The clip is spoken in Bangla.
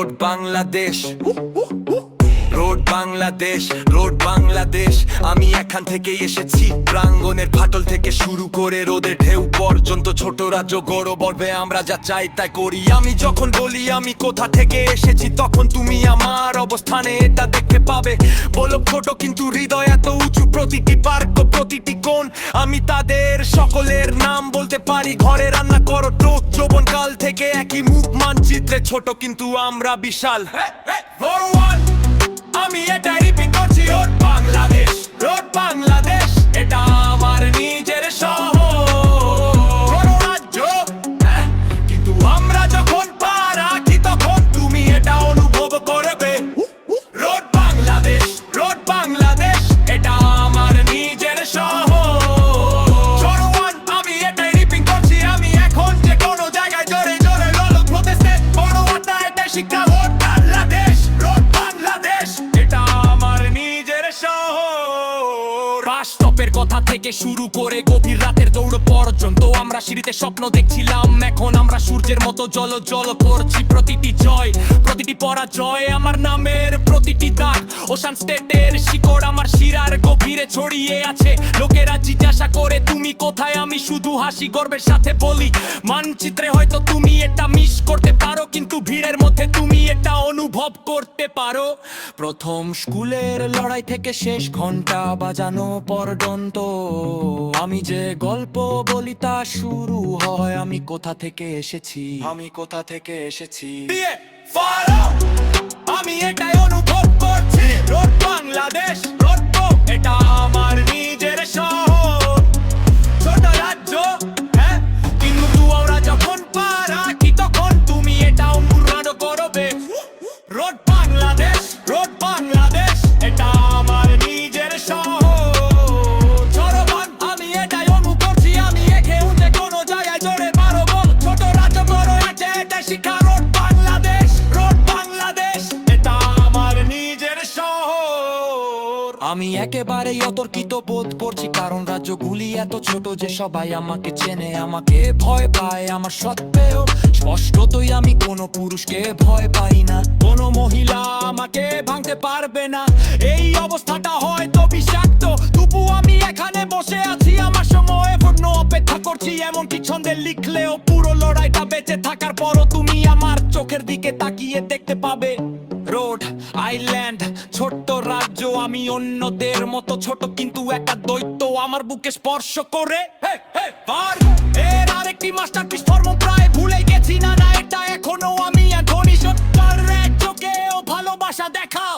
Road Bangladesh, road Bangladesh, road Bangladesh. আমি এখান থেকে এসেছি, প্রাঙ্গণের ফাটল থেকে শুরু করে রোদের ঢেউ পর্যন্ত। ছোট রাজ্য গৌরব বলবে আমরা যা চাই তাই করি। আমি যখন বলি আমি কোথা থেকে এসেছি, তখন তুমি আমার অবস্থানে এটা দেখতে পাবে। বলো ছোট কিন্তু হৃদয় এত উঁচু, প্রতিটি পার্ক প্রতিটি কোণ আমি তাদের সকলের নাম বলতে পারি। ঘরে রান্না করো টোক যৌবন কাল থেকে একই মুখ মানচিত্রে ছোট কিন্তু আমরা বিশাল। আমি এটাই রিপিট করছি, রোড বাংলাদেশ, রোড বাংলাদেশ। এটা আমার নিজের শহর রাজ্য, কিন্তু আমরা যখন পা রাখি তখন তুমি এটা অনুভব করবে। Road Bangladesh, road Bangladesh. এটা আমার নিজের শহর। আমি এটাই রিপিট করছি, আমি এখন যে কোনো জায়গায় জোরে জোরে লোক প্রতিষ্ঠা বড় আড্ডা এটাই শিক্ষা। Road Bangladesh, road Bangladesh. এটা আমার নিজের শহর। বাস স্টপের কথা থেকে শুরু করে গভীর রাতের দৌড় পর্যন্ত আমরা সিঁড়িতে স্বপ্ন দেখছিলাম, এখন আমরা সূর্যের মতো জল জল করছি। প্রতিটি জয়, প্রতিটি পরাজয় আমার নামের প্রতিটি দাগ। ওশান স্টেটের শিকড় আমার শিরার গভীরে ছড়িয়ে আছে। লোকেরা জিজ্ঞাসা করে তুমি কোথায়, আমি শুধু হাসি গর্বের সাথে বলি মানচিত্রে হয়তো তুমি এটা মিস করতে পারো, কিন্তু ভিড়ের মধ্যে তুমি এটা অনুভব করতে পারো। প্রথম স্কুলের লড়াই থেকে শেষ ঘন্টা বাজানো পর্যন্ত আমি যে গল্প বলি তা শুরু হয় আমি কোথা থেকে এসেছি, আমি কোথা থেকে এসেছি। আমি এটাই অনুভব করছি, রোড বাংলাদেশ, রোড এটা আমার নিজের শহর। ছোট রাজ্য, কিন্তু আমরা যখন পা রাখি তখন তুমি এটা অনুরাগ করবে। Road Bangladesh, road Bangladesh. এটা আমার নিজের শহর। আমি এটাই অনুভব করছি, আমি একে উঠে কোনো জায়গায় জোরে পারো বল। ছোট রাজ্য বড় আছে এটা শিক্ষা। Road Bangladesh, road Bangladesh. এটা আমার নিজের শহর। আমি একেবারেই অতর্কিত বোধ করছি, কারণ রাজ্যগুলি এত ছোট যে সবাই আমাকে চেনে, আমাকে ভয় পায়। আমার সত্ত্বেও স্পষ্টতই আমি কোনো পুরুষকে ভয় পাই না, কোনো মহিলা আমাকে ভাঙতে পারবে না। এই অবস্থাটা হয়তো বিষাক্ত, তবু আমি এখানে বসে আছি আমার সময় পূর্ণ অপেক্ষা করছি। এমনকি ছন্দে লিখলেও পুরো লড়াইটা বেঁচে থাকার পরও তুমি আমার চোখের দিকে তাকিয়ে দেখতে পাবে। রোড আইল্যান্ড, ছোট্ট রাজ্য, আমি অন্যদের মতো ছোট কিন্তু একটা দৈত্য আমার বুকে স্পর্শ করে। এর আরেকটি মাস্টারপিস ফর্ম প্রায় ভুলে গেছি, না না এটা এখনো আমি এখনই সত্তর চোখেও ভালোবাসা দেখাও।